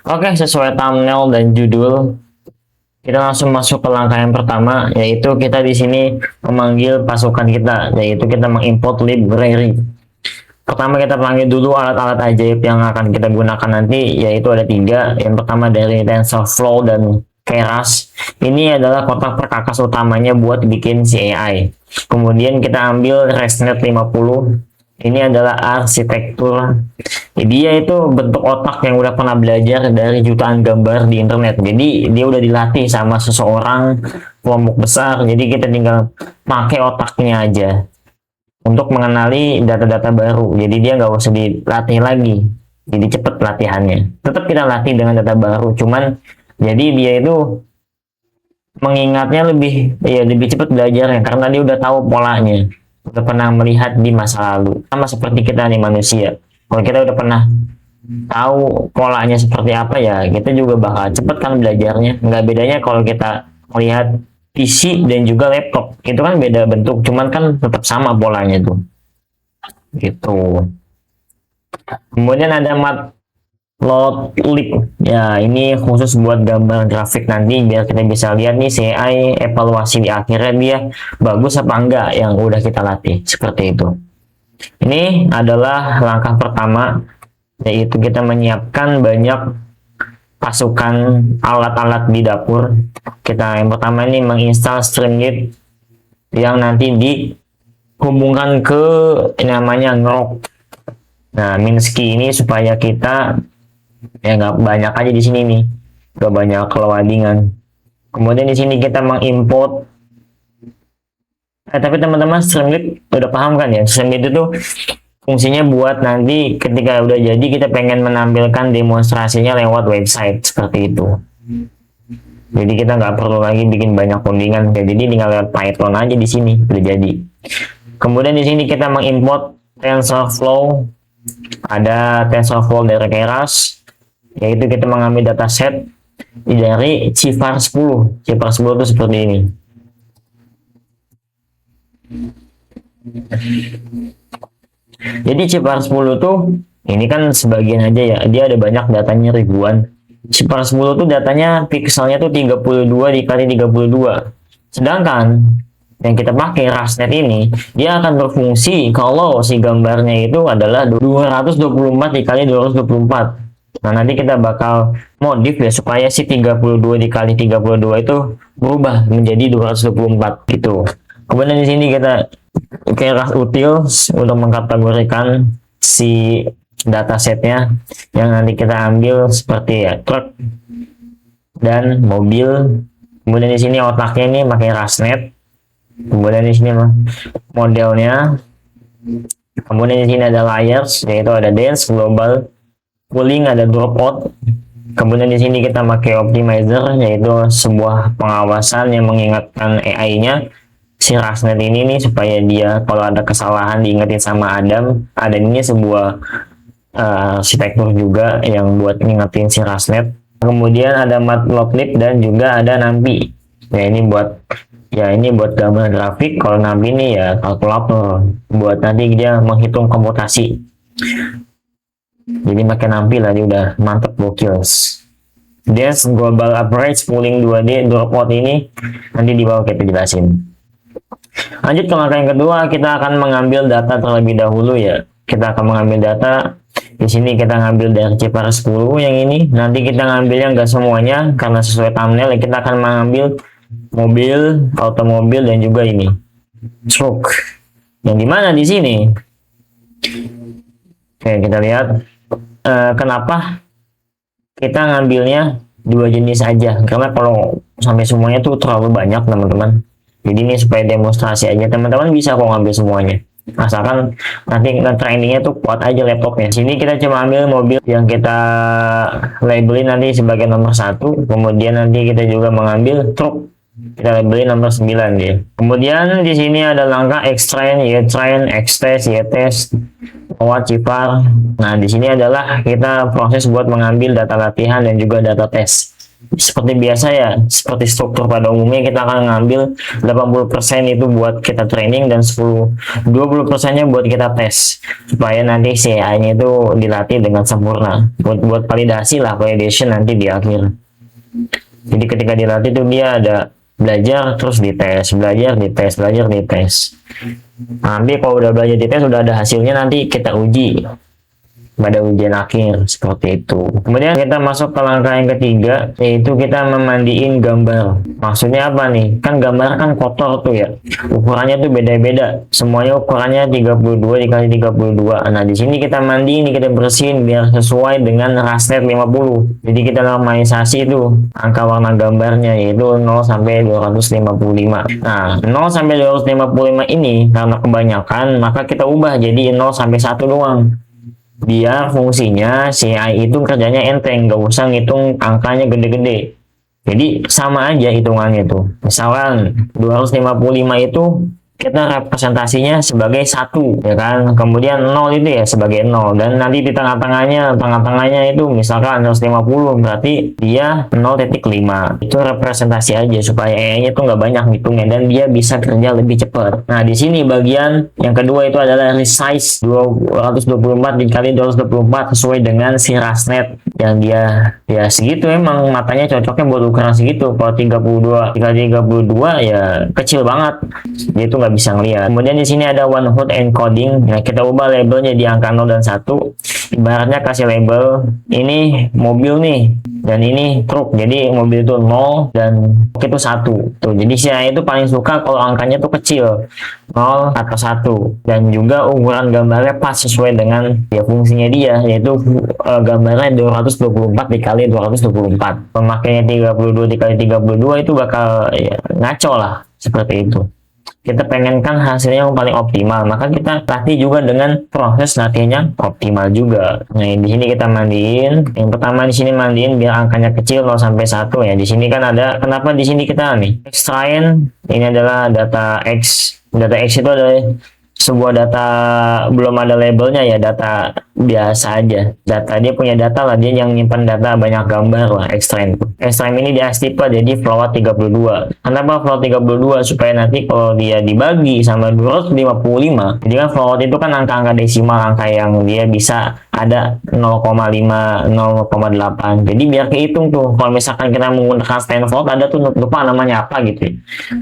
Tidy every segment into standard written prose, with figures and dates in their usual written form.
Oke, sesuai thumbnail dan judul, kita langsung masuk ke langkah yang pertama, yaitu kita di sini memanggil pasukan kita, yaitu kita mengimport library. Pertama kita panggil dulu alat-alat ajaib yang akan kita gunakan nanti, yaitu ada tiga. Yang pertama dari TensorFlow dan Keras. Ini adalah kotak perkakas utamanya buat bikin si AI. Kemudian kita ambil ResNet 50. Ini adalah arsitektur. Dia itu bentuk otak yang udah pernah belajar dari jutaan gambar di internet. Jadi dia udah dilatih sama seseorang kelompok besar. Jadi kita tinggal pakai otaknya aja untuk mengenali data-data baru. Jadi dia nggak usah dilatih lagi. Jadi cepet latihannya. Tetap kita latih dengan data baru. Cuman jadi dia itu mengingatnya lebih cepat belajarnya karena dia udah tahu polanya. Udah pernah melihat di masa lalu. Sama seperti kita nih manusia. Kalau kita udah pernah tahu polanya seperti apa ya, kita juga bakal cepet kan belajarnya. Nggak bedanya kalau kita melihat PC dan juga laptop. Itu kan beda bentuk, cuman kan tetap sama polanya tuh. Gitu. Kemudian ada Matplotlib. Ya, ini khusus buat gambar grafik nanti biar kita bisa lihat nih CI evaluasi di akhirnya dia bagus apa enggak yang udah kita latih. Seperti itu. Ini adalah langkah pertama, yaitu kita menyiapkan banyak pasukan alat-alat di dapur. Kita yang pertama ini menginstal Streamlit yang nanti dihubungkan ke namanya Ngrok. Nah, Minsky ini supaya kita ya nggak banyak aja di sini nih, nggak banyak loadingan. Kemudian di sini kita mengimport. Tapi teman-teman Streamlit udah paham kan ya? Streamlit itu fungsinya buat nanti ketika udah jadi kita pengen menampilkan demonstrasinya lewat website seperti itu. Jadi kita nggak perlu lagi bikin banyak codingan, jadi tinggal lewat Python aja di sini udah jadi. Kemudian di sini kita mengimport TensorFlow. Ada TensorFlow dari Keras, yaitu kita mengambil dataset dari Cifar 10. Cifar 10 itu seperti ini. Jadi Cifar 10 tuh ini kan sebagian aja ya, dia ada banyak datanya ribuan. Cifar 10 tuh datanya pixelnya tuh 32 dikali 32. Sedangkan yang kita pakai ResNet ini, dia akan berfungsi kalau si gambarnya itu adalah 224 dikali 224. Nah, nanti kita bakal modif ya supaya si 32 dikali 32 itu berubah menjadi 224 gitu. Kemudian di sini kita Keras Utils untuk mengkategorikan si datasetnya yang nanti kita ambil seperti ya truk dan mobil. Kemudian di sini otaknya ini pakai ResNet. Kemudian di sini modelnya. Kemudian di sini ada layers, yaitu ada dance, global, cooling, ada dropout. Kemudian di sini kita pakai optimizer, yaitu sebuah pengawasan yang mengingatkan AI-nya si ResNet ini nih supaya dia kalau ada kesalahan diingetin sama Adam. Adam ini sebuah arsitektur juga yang buat ngingetin si ResNet. Kemudian ada Matplotlib dan juga ada NumPy. Ya ini buat gambar grafik. Kalau NumPy ini ya kalkulator buat nanti dia menghitung komputasi. Jadi pakai NumPy lah, dia udah mantep gokil. Dance Global Average Pooling 2D Dropout ini nanti di bawah kita jelasin. Lanjut ke langkah yang kedua, kita akan mengambil data terlebih dahulu ya. Kita akan mengambil data. Di sini kita ngambil dari Cifar 10 yang ini. Nanti kita ngambilnya nggak semuanya karena sesuai thumbnail. Kita akan mengambil mobil, automobil dan juga ini truk. Yang dimana di sini? Oke, kita lihat kenapa kita ngambilnya dua jenis aja. Karena kalau sampai semuanya tuh terlalu banyak teman-teman. Jadi ini supaya demonstrasi aja, teman-teman bisa kok ngambil semuanya. Asalkan nanti trainingnya tuh kuat aja laptopnya. Sini kita cuma ambil mobil yang kita labelin nanti sebagai nomor 1. Kemudian nanti kita juga mengambil truk. Kita labelin nomor 9 ya. Kemudian di sini ada langkah X-Train, Y-Train, X-Test, Y-Test, lewat Cifar. Nah, di sini adalah kita proses buat mengambil data latihan dan juga data tes. Seperti biasa ya, seperti struktur pada umumnya kita akan ngambil 80% itu buat kita training dan 20%-nya buat kita tes supaya nanti CI-nya itu dilatih dengan sempurna buat validasi lah, validation nanti di akhir. Jadi ketika dilatih tuh dia ada belajar terus dites, belajar dites, belajar dites. Nanti kalau udah belajar dites udah ada hasilnya, nanti kita uji pada ujian akhir seperti itu. Kemudian kita masuk ke langkah yang ketiga, yaitu kita memandiin gambar. Maksudnya apa nih? Kan gambar kan kotor tuh ya. Ukurannya tuh beda-beda. Semuanya ukurannya 32 dikali 32. Nah, di sini kita mandiin, kita bersihin biar sesuai dengan raster 50. Jadi kita normalisasi itu angka warna gambarnya, yaitu 0 sampai 255. Nah, 0 sampai 255 ini karena kebanyakan, maka kita ubah jadi 0 sampai 1 doang. Biar fungsinya CI itu kerjanya enteng, nggak usah ngitung angkanya gede-gede. Jadi sama aja hitungannya tuh. Misalkan 255 itu kita representasinya sebagai 1, ya kan, kemudian 0 itu ya sebagai 0, dan nanti di tengah-tengahnya itu misalkan 150, berarti dia 0,5. Itu representasi aja supaya E-nya tuh nggak banyak ngitungnya dan dia bisa kerja lebih cepat. Nah, di sini bagian yang kedua itu adalah resize 224 dikali 224 sesuai dengan si rasnet yang dia ya segitu. Emang matanya cocoknya buat ukuran segitu. Kalau 32 dikali 32 ya kecil banget, dia itu nggak bisa ngelihat. Kemudian di sini ada one hot encoding. Nah, kita ubah labelnya di angka 0 dan 1. Ibaratnya kasih label ini mobil nih dan ini truk. Jadi mobil itu 0 dan truk itu 1. Tuh, jadi si A itu paling suka kalau angkanya tuh kecil, 0 atau 1, dan juga ukuran gambarnya pas sesuai dengan ya fungsinya dia, yaitu gambarnya 224 dikali 224. Pemakainya 32 dikali 32 itu bakal ya, ngaco lah seperti itu. Kita pengenkan hasilnya yang paling optimal, maka kita latih juga dengan proses latihannya optimal juga. Nah, di sini kita mandiin. Yang pertama di sini mandiin biar angkanya kecil 0 sampai 1 ya. Di sini kan ada, kenapa di sini kita nih extrain, ini adalah data X. Data X itu adalah sebuah data belum ada labelnya ya, data biasa aja. Data dia punya data lah, dia yang nyimpan data banyak gambar lah, extrain. Extrain ini dia tipe jadi float 32. Kenapa float 32? Supaya nanti kalau dia dibagi sama 255, jadi kan float itu kan angka-angka desimal, angka yang dia bisa ada 0,5, 0,8. Jadi biar kehitung tuh. Kalau misalkan kita menggunakan Stanford, ada tuh lupa namanya apa gitu ya.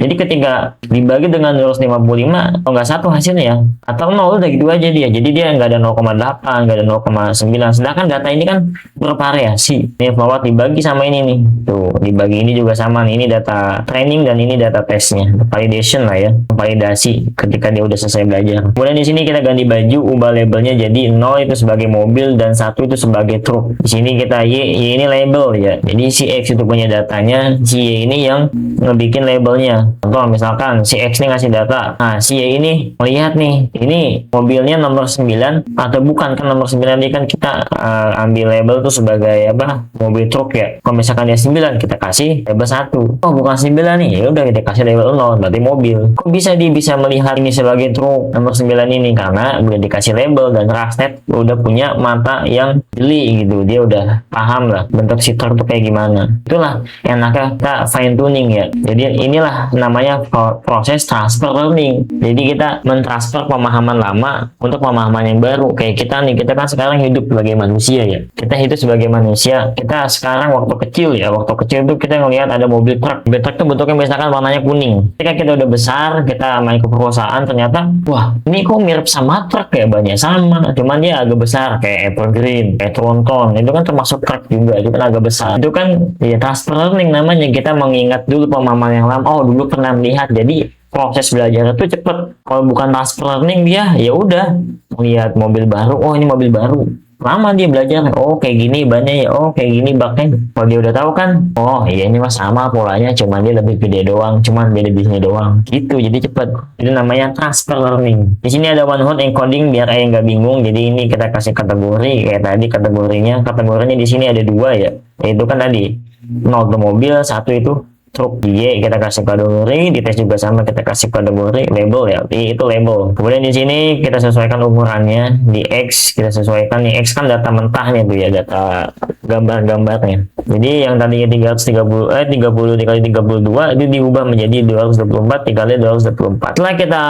Jadi ketika dibagi dengan 255, kalau nggak 1 hasilnya ya, atau 0 udah gitu aja dia. Jadi dia nggak ada 0,8, nggak ada 0,9. Sedangkan data ini kan bervariasi. Ini float dibagi sama ini nih. Tuh, dibagi ini juga sama nih. Ini data training dan ini data tesnya. Validation lah ya. Validasi ketika dia udah selesai belajar. Kemudian di sini kita ganti baju, ubah labelnya jadi 0 itu sebagai mobil dan 1 itu sebagai truk. Di sini kita Y ini label ya. Jadi si X itu punya datanya, si Y ini yang ngebikin labelnya. Contoh misalkan si X ini ngasih data. Nah, si Y ini melihat nih, ini mobilnya nomor 9 atau bukan, kan nomor 9 ini kan kita ambil label tuh sebagai apa? Mobil truk ya. Kalau misalkan dia 9, kita kasih label 1. Oh, bukan 9 nih. Ya udah kita kasih label 0, berarti mobil. Kok bisa dia bisa melihat ini sebagai truk nomor 9 ini? Karena udah dikasih label dan rasnet udah punya mata yang jeli gitu. Dia udah paham lah bentuk si truk tuh kayak gimana. Itulah enaknya kita fine tuning ya. Jadi inilah namanya proses transfer learning. Jadi kita mentransfer pemahaman lama untuk pemahaman yang baru. Kayak kita nih, kita kan sekarang hidup sebagai manusia ya. Kita hidup sebagai manusia. Kita sekarang waktu kecil ya, waktu kecil tuh kita ngelihat ada mobil truk. Mobil truk tuh bentuknya misalkan warnanya kuning. Ketika kita udah besar, kita main ke perusahaan, ternyata wah, ini kok mirip sama truk ya, banyak sama. Cuman dia agak besar kayak Evergreen, kayak Tronton. Itu kan termasuk truk juga, itu kan agak besar. Itu kan ya transfer learning namanya. Kita mengingat dulu pemahaman yang lama. Oh, dulu pernah melihat. Jadi proses belajar itu cepet. Kalau bukan transfer learning, dia ya udah melihat mobil baru, oh ini mobil baru, lama dia belajar. Oh kayak gini bannya ya, oh kayak gini baknya. Kalau dia udah tahu kan, oh iya ini mah sama polanya, cuman dia lebih gede doang, cuman beda bisnya doang gitu. Jadi cepet. Itu namanya transfer learning. Di sini ada one hot encoding biar ayah nggak bingung. Jadi ini kita kasih kategori kayak tadi. Kategorinya di sini ada 2 ya, yaitu kan tadi 0 itu mobil, 1 itu truk. Y kita kasih kategori, di tes juga sama, kita kasih kategori label ya, itu label. Kemudian di sini kita sesuaikan ukurannya. Di X kita sesuaikan, nih X kan data mentahnya tuh ya, data gambar-gambarnya. Jadi yang tadinya 30 dikali 32 itu diubah menjadi 224 dikali 224. Setelah kita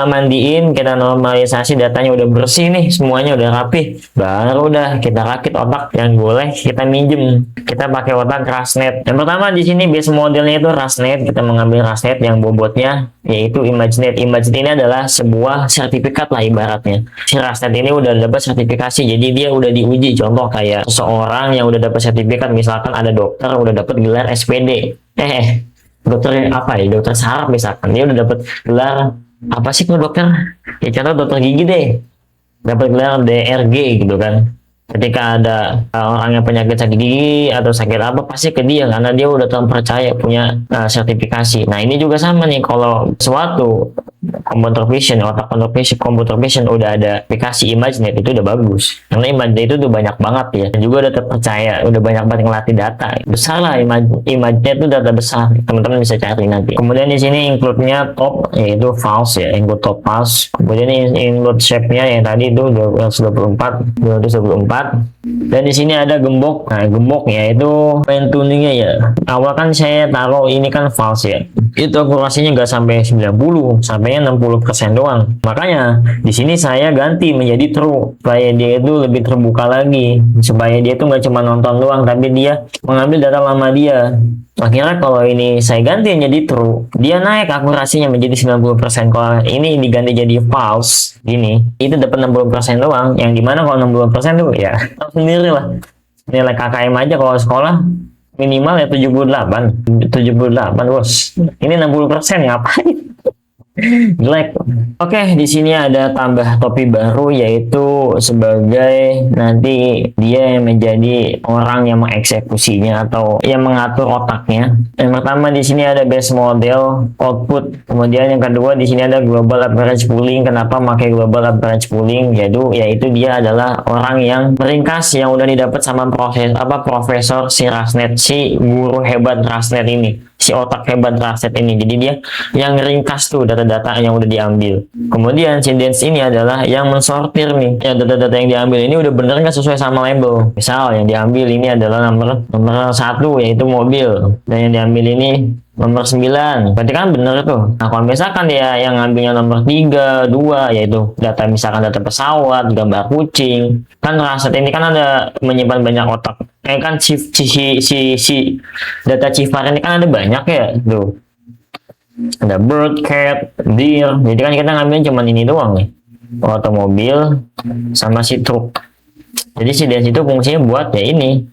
mandiin, kita normalisasi, datanya udah bersih nih, semuanya udah rapi, baru udah kita rakit otak yang boleh kita minjem. Kita pakai otak Rasnet. Yang pertama di sini base modelnya itu Rasnet. Kita mengambil Rasnet yang bobotnya yaitu ImageNet. ImageNet ini adalah sebuah sertifikat lah ibaratnya. Si Rasnet ini udah dapat sertifikasi, jadi dia udah diuji. Contoh kayak seseorang yang udah dapat sertifikat, misalkan ada dokter udah dapat gelar SPD, dokter apa ya, dokter saraf misalkan, dia udah dapat gelar apa sih kalau dokter, ya contoh dokter gigi deh, dapat gelar DRG gitu kan. Ketika ada orang yang penyakit sakit gigi atau sakit apa, pasti ke dia karena dia udah terpercaya punya sertifikasi. Nah ini juga sama nih, kalau suatu computer vision, otak computer vision udah ada aplikasi ImageNet, itu udah bagus karena ImageNet itu udah banyak banget ya, dan juga udah terpercaya, udah banyak banget ngelatih data besar lah. ImageNet itu data besar, teman-teman bisa cari nanti. Kemudian di sini include-nya top yaitu false ya, include top false. Kemudian include shape-nya yang tadi itu 224 dan di sini ada gembok. Nah gemboknya itu fine tuningnya ya, awal kan saya taruh ini kan false ya, itu akurasinya nggak sampai 90, sampainya 60% doang. Makanya di sini saya ganti menjadi true supaya dia itu lebih terbuka lagi, supaya dia tuh nggak cuma nonton doang tapi dia mengambil data lama dia. Akhirnya kalau ini saya ganti menjadi true, dia naik akurasinya menjadi 90%. Kalau ini diganti jadi false gini, itu dapat 60% doang, yang dimana kalau 60% tuh ya tahu sendiri lah, nilai KKM aja kalau sekolah minimal ya 78 bos. Ini 60% ngapain? Jelek. Oke, di sini ada tambah topi baru yaitu sebagai nanti dia yang menjadi orang yang mengeksekusinya atau yang mengatur otaknya. Yang pertama di sini ada base model output. Kemudian yang kedua di sini ada global average pooling. Kenapa pakai global average pooling? Yaitu dia adalah orang yang meringkas yang udah didapat sama profesor si Rasnet, si guru hebat Rasnet ini, si otak hebat Rasnet ini. Jadi dia yang ringkas tuh data-data yang udah diambil. Kemudian si Dance ini adalah yang mensortir nih, ya data-data yang diambil ini udah bener nggak sesuai sama label. Misal yang diambil ini adalah nomor 1 yaitu mobil, dan yang diambil ini nomor 9, berarti kan bener tuh. Nah kalau misalkan dia yang ngambilnya nomor 3, 2 yaitu data, misalkan data pesawat, gambar kucing, kan Rasnet ini kan ada menyimpan banyak otak. Kan si data cifar ini kan ada banyak ya tuh, ada bird, cat, deer. Jadi kan kita ngambilin cuma ini doang nih, otomobil sama si truk. Jadi si Dance itu fungsinya buat ya ini.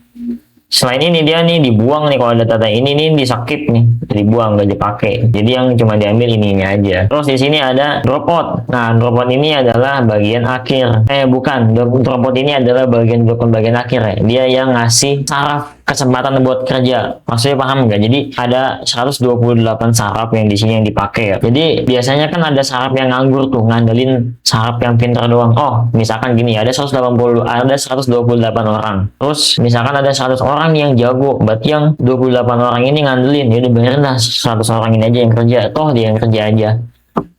Selain ini dia nih dibuang nih, kalau ada data ini nih di-skip nih, dibuang nggak dipakai. Jadi yang cuma diambil ininya aja. Terus di sini ada dropout. Nah dropout ini adalah bagian akhir. Bukan, dropout ini adalah bagian akhir ya. Dia yang ngasih saraf kesempatan buat kerja. Maksudnya paham nggak? Jadi ada 128 saraf yang di sini yang dipakai ya. Jadi biasanya kan ada saraf yang nganggur tuh, ngandelin saraf yang pintar doang. Oh, misalkan gini, ada 128 orang. Terus misalkan ada 100 orang yang jago, berarti yang 28 orang ini ngandelin. Ya udah biarin lah 100 orang ini aja yang kerja. Toh dia yang kerja aja,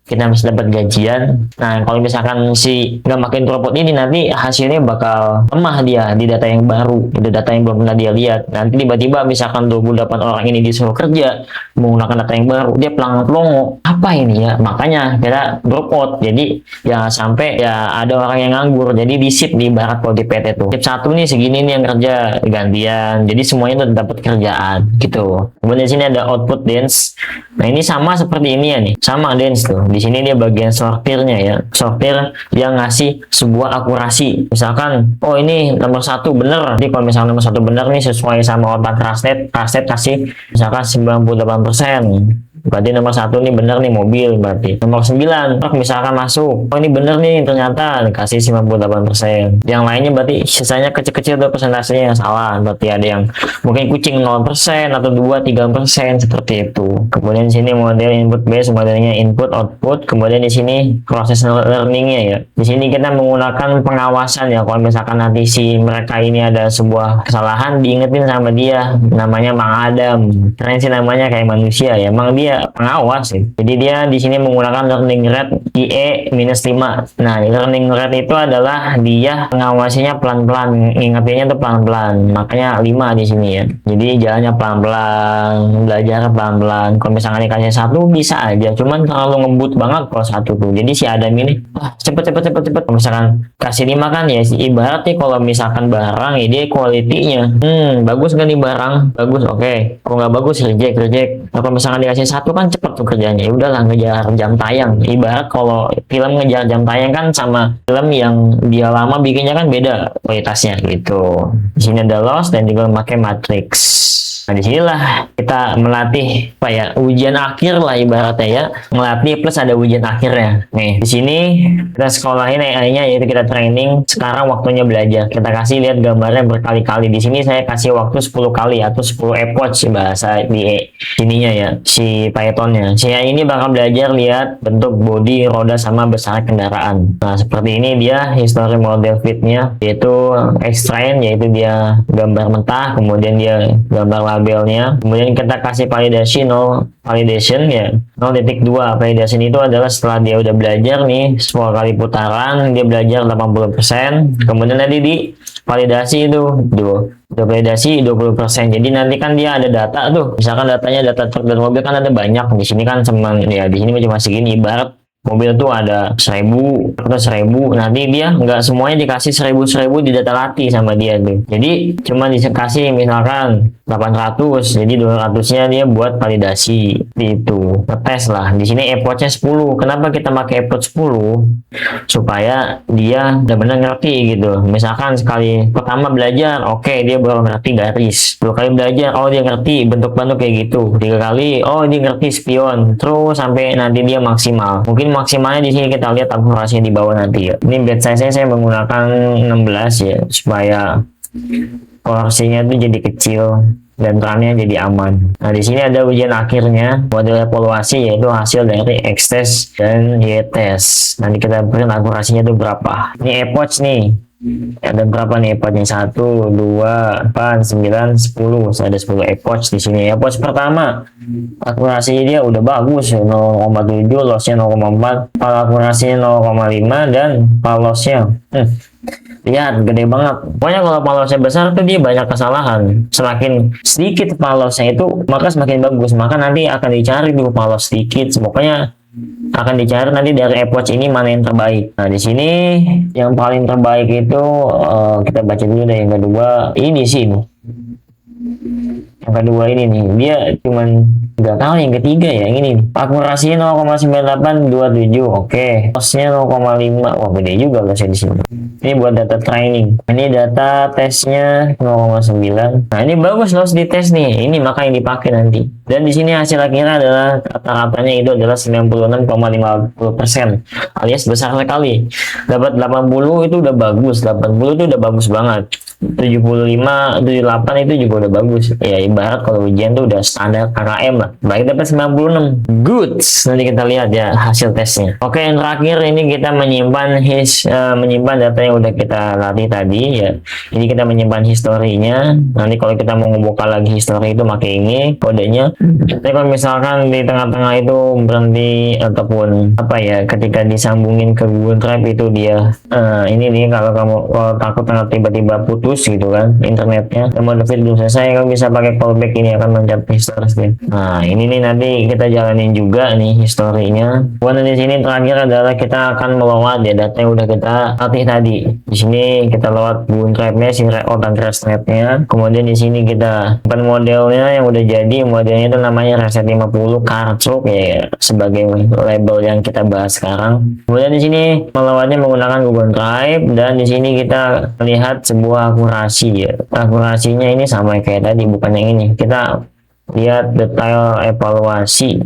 kita masih dapat gajian. Nah kalau misalkan si nggak makin dropot ini, nanti hasilnya bakal lemah dia di data yang baru, di data yang belum pernah dia lihat. Nanti tiba-tiba misalkan 28 orang ini disuruh kerja menggunakan data yang baru, dia pelongo, apa ini ya, makanya kita dropot. Jadi ya sampai ya ada orang yang nganggur, jadi di shift di barat kalau di PT tuh shift 1 nih segini nih yang kerja gantian, jadi semuanya tuh dapat kerjaan gitu. Kemudian di sini ada output Dance. Nah ini sama seperti ini ya nih, sama Dance tuh. Di sini dia bagian sortirnya ya, sortir yang ngasih sebuah akurasi. Misalkan, oh ini nomor 1 bener. Jadi kalau misalkan nomor 1 bener nih sesuai sama otak Rasnet kasih misalkan 98%. Berarti nomor 1 nih bener nih, mobil. Berarti nomor 9 truk misalkan masuk, oh ini bener nih ternyata dikasih 98%. Yang lainnya berarti sisanya kecil-kecil tuh persentasenya yang salah. Berarti ada yang mungkin kucing 0% atau 2-3% seperti itu. Kemudian di sini model input base, modelnya input output. Kemudian di sini proses learningnya ya. Di sini kita menggunakan pengawasan ya. Kalau misalkan nanti si mereka ini ada sebuah kesalahan, diingetin sama dia, namanya Mang Adam. Keren sih namanya, kayak manusia ya. Emang dia ya pengawas ya. Jadi dia di sini menggunakan learning rate IE-5. Nah, learning rate itu adalah dia pengawasinya pelan-pelan, ingetinnya tuh pelan-pelan. Makanya 5 di sini ya. Jadi jalannya pelan-pelan, belajar pelan-pelan. Kalau misalkan dikasih 1 bisa aja, cuman kalau ngebut banget kalau 1 tuh. Jadi si Adam ini cepet. Kalau misalkan kasih 5 kan ya ibarat nih kalau misalkan barang ya dia quality-nya. Bagus gak nih barang? Bagus, oke. Kalau nggak bagus reject. Nah, kalau misalkan dikasih 1 kan cepet tuh kerjanya. Ya udahlah ngejar jam tayang. Ibarat kalau film ngejar jam tayang kan sama film yang dia lama bikinnya kan beda kualitasnya gitu. Di sini ada loss dan juga memakai matrix. Nah, disinilah kita melatih apa ya, ujian akhir lah ibaratnya ya, melatih plus ada ujian akhirnya. Nih, di sini kita sekolahin AI-nya, yaitu kita training. Sekarang waktunya belajar. Kita kasih lihat gambarnya berkali-kali. Di sini saya kasih waktu 10 kali atau 10 epoch bahasa di sininya ya, si Python-nya. Si AI ini bakal belajar lihat bentuk bodi, roda sama besar kendaraan. Nah, seperti ini dia history model fit-nya, yaitu extrain, yaitu dia gambar mentah, kemudian dia gambar labelnya, kemudian kita kasih validasi validation ya 0.2. Validation itu adalah setelah dia udah belajar nih 10 kali putaran, dia belajar 80%, kemudian nanti di validasi itu udah validasi 20%. Jadi nanti kan dia ada data tuh, misalkan datanya data truk dan mobil kan ada banyak. Di sini kan ya di sini cuma segini. Ibarat mobil tuh ada 1000 atau 1000, nanti dia nggak semuanya dikasih 1000 di data latih sama dia tuh. Jadi cuma dikasih misalkan 800, jadi 200-nya dia buat validasi itu, ngetes lah. Di sini epoch-nya 10. Kenapa kita pakai epoch 10? Supaya dia benar-benar ngerti gitu. Misalkan sekali pertama belajar, oke, dia baru ngerti garis. 2 kali belajar, oh dia ngerti bentuk-bentuk kayak gitu. 3 kali, oh dia ngerti spion. Terus sampai nanti dia maksimal. Mungkin maksimalnya di sini kita lihat akurasinya di bawah nanti ya. Ini batch size saya menggunakan 16 ya, supaya porsinya itu jadi kecil dan RAM-nya jadi aman. Nah, di sini ada ujian akhirnya, model evaluasi, yaitu hasil dari X-test dan Y-test. Nanti kita berikan akurasinya itu berapa. Ini epoch nih. Ada berapa nih epochnya? 1, 2, 4, 9, 10. Ada 10 epoch di sini. Epoch pertama akurasinya dia udah bagus, 0,7, lossnya 0,4, akurasinya 0,5, dan lossnya lihat gede banget. Pokoknya kalau palosnya besar tuh dia banyak kesalahan. Semakin sedikit palosnya itu maka semakin bagus. Maka nanti akan dicari dulu palos sedikit. Pokoknya akan dicari nanti dari epoch ini mana yang terbaik. Nah, di sini yang paling terbaik itu kita baca dulu deh. Yang kedua ini sih, yang kedua ini nih, dia cuman nggak tahu. Yang ketiga ya, yang ini akurasinya 0,9827. Oke, lossnya 0,5. Wah, gede juga lossnya di sini. Ini buat data training. Ini data tesnya 0,9. Nah, ini bagus loss di tes nih. Ini maka yang dipakai nanti. Dan di sini hasil akhirnya adalah rata-ratanya itu adalah 96,50%, alias besar sekali. Dapat 80 itu udah bagus. 80 itu udah bagus banget. 75, 78 itu juga udah bagus. Ya ibarat kalau ujian tuh udah standar KKM lah. Baik dapat 96. Good. Nanti kita lihat ya hasil tesnya. Oke, yang terakhir ini kita menyimpan menyimpan data yang udah kita latih tadi ya. Ini kita menyimpan historinya. Nanti kalau kita mau membuka lagi history itu pakai ini kodenya. Tapi kalau misalkan di tengah-tengah itu berhenti ataupun apa ya, ketika disambungin ke Google Drive itu dia ini nih, kalau kamu takut tiba-tiba putus gitu kan internetnya, mau David belum selesai, kamu bisa pakai callback ini, akan mencari history. Nah, ini nih nanti kita jalanin juga nih historinya. Buat di sini terakhir adalah kita akan melawat ya data yang udah kita latih tadi. Di sini kita lewat Google Drive-nya, si record dan ResNet-nya. Kemudian di sini kita simpan modelnya yang udah jadi. Modelnya itu namanya Reset 50 Kartruk ya, sebagai label yang kita bahas sekarang. Kemudian di sini melawatnya menggunakan Google Drive, dan di sini kita lihat sebuah akurasi ya. Akurasinya ini sama kayak tadi, bukan yang ini. Kita lihat detail evaluasi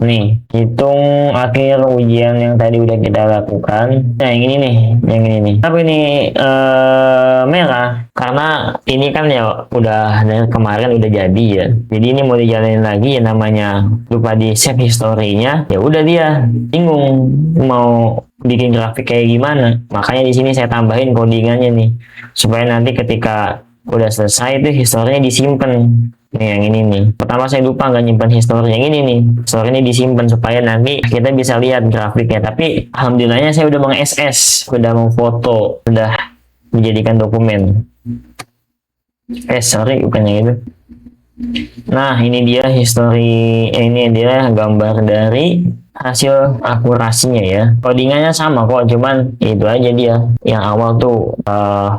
nih, hitung akhir ujian yang tadi udah kita lakukan. Nah, yang ini nih, yang ini nih, tapi ini merah karena ini kan ya udah dari kemarin udah jadi ya, jadi ini mau dijalanin lagi ya, namanya lupa di save historinya. Ya udah dia bingung mau bikin grafik kayak gimana, makanya di sini saya tambahin codingannya nih, supaya nanti ketika udah selesai itu historinya disimpan Nih yang ini nih. Pertama saya lupa nggak nyimpan history yang ini nih. History ini disimpan supaya nanti kita bisa lihat grafiknya. Tapi alhamdulillahnya saya udah meng-SS, udah memfoto, udah menjadikan dokumen. Sorry bukannya itu. Nah ini dia history, ini dia gambar dari hasil akurasinya ya. Codingannya sama kok, cuman itu aja dia. Yang awal tuh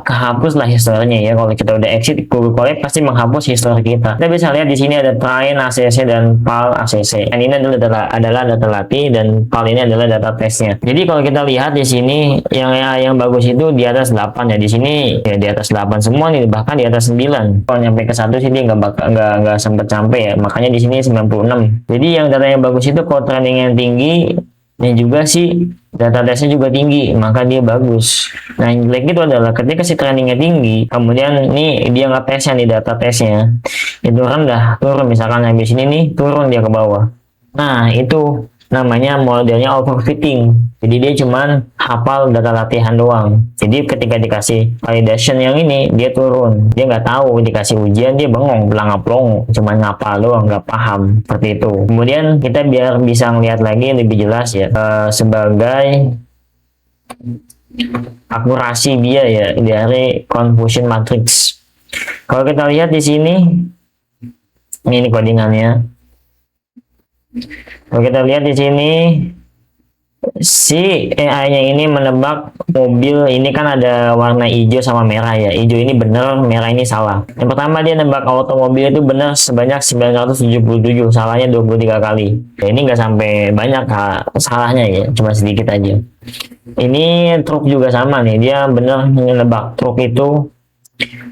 kehapus lah historinya ya. Kalau kita udah exit Google Colab pasti menghapus histori kita. Kita bisa lihat di sini ada train ACC dan PAL ACC. Dan ini adalah data latih dan PAL ini adalah data tesnya. Jadi kalau kita lihat di sini yang bagus itu di atas 8 ya. Di sini ya di atas 8 semua nih, bahkan di atas 9. Kalau nyampe ke 1 sih dia nggak sempat sampai ya. Makanya di sini 96. Jadi yang data yang bagus itu kalau training yang tinggi dan juga sih data tesnya juga tinggi, maka dia bagus. Nah yang jelek itu adalah ketika si trainingnya tinggi, kemudian nih dia ngetesnya nih, data tesnya itu rendah, turun, misalkan habis ini nih turun dia ke bawah. Nah itu namanya modelnya overfitting. Jadi dia cuman hafal data latihan doang. Jadi ketika dikasih validation yang ini dia turun, dia nggak tahu, dikasih ujian dia bengong, pelangap-pelongo, cuman ngapal doang, nggak paham, seperti itu. Kemudian kita biar bisa ngeliat lagi lebih jelas ya, sebagai akurasi dia ya dari confusion matrix. Kalau kita lihat di sini, ini codingannya. Kalau kita lihat di sini, si AI-nya ini menebak mobil ini kan ada warna hijau sama merah ya. Hijau ini benar, merah ini salah. Yang pertama dia nebak automobil itu benar sebanyak 977, salahnya 23 kali. Ya, ini nggak sampai banyak salahnya ya, cuma sedikit aja. Ini truk juga sama nih, dia benar menebak truk itu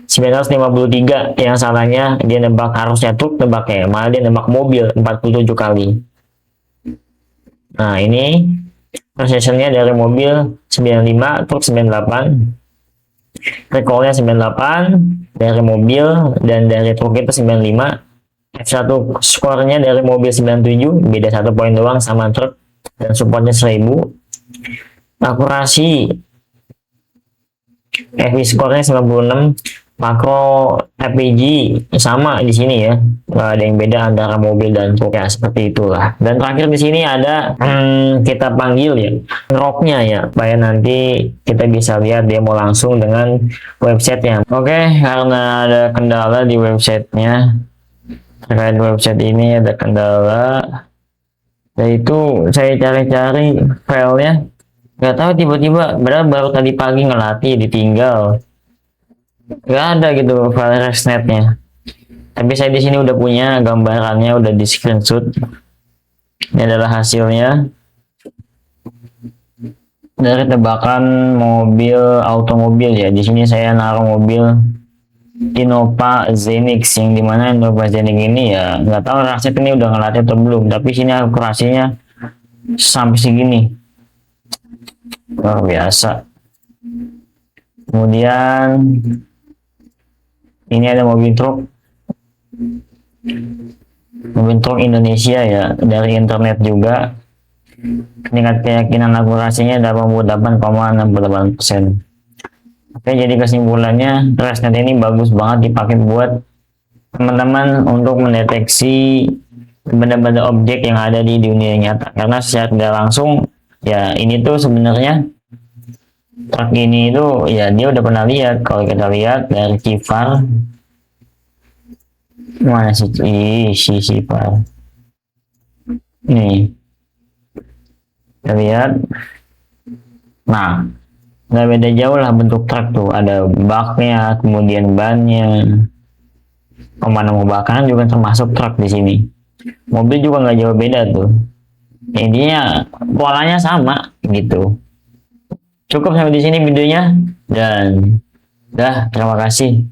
953, yang salahnya dia nebak harusnya truk, nebaknya malah dia nebak mobil 47 kali. Nah ini precisionnya dari mobil 95, truk 98, recallnya 98 dari mobil dan dari truk itu 95. F1 skornya dari mobil 97, beda 1 poin doang sama truk, dan supportnya 1000. Akurasi FI skornya 96, makro FPG sama di sini ya, nggak ada yang beda antara mobil dan truk ya, seperti itulah. Dan terakhir di sini ada kita panggil ya rocknya ya, supaya nanti kita bisa lihat dia mau langsung dengan websitenya. Oke, karena ada kendala di websitenya, terkait website ini ada kendala, yaitu saya cari-cari filenya nggak tahu, tiba-tiba baru tadi pagi ngelatih ditinggal, nggak ada gitu file ResNet-nya. Tapi saya di sini udah punya gambarannya, udah di screenshot. Ini adalah hasilnya dari tebakan mobil automobil ya. Di sini saya naruh mobil Innova Zenix, yang dimana Innova Zenix ini ya nggak tahu ResNet ini udah ngelatih atau belum. Tapi sini akurasinya sampai segini, luar biasa. Kemudian ini ada mobil truk Indonesia ya, dari internet juga. Tingkat keyakinan akurasinya 88,68%. Oke, jadi kesimpulannya ResNet ini bagus banget dipakai buat teman-teman untuk mendeteksi benda-benda objek yang ada di dunia nyata, karena secara tidak langsung ya ini tuh sebenarnya truk ini itu ya dia udah pernah lihat. Kalau kita lihat dari Cifar, mana sih si Cifar nih, kita lihat, nah nggak beda jauh lah bentuk truk tuh, ada baknya, kemudian bannya, pemadam kebakaran juga termasuk truk di sini. Mobil juga nggak jauh beda tuh, intinya polanya sama gitu. Cukup sampai di sini videonya, dan terima kasih.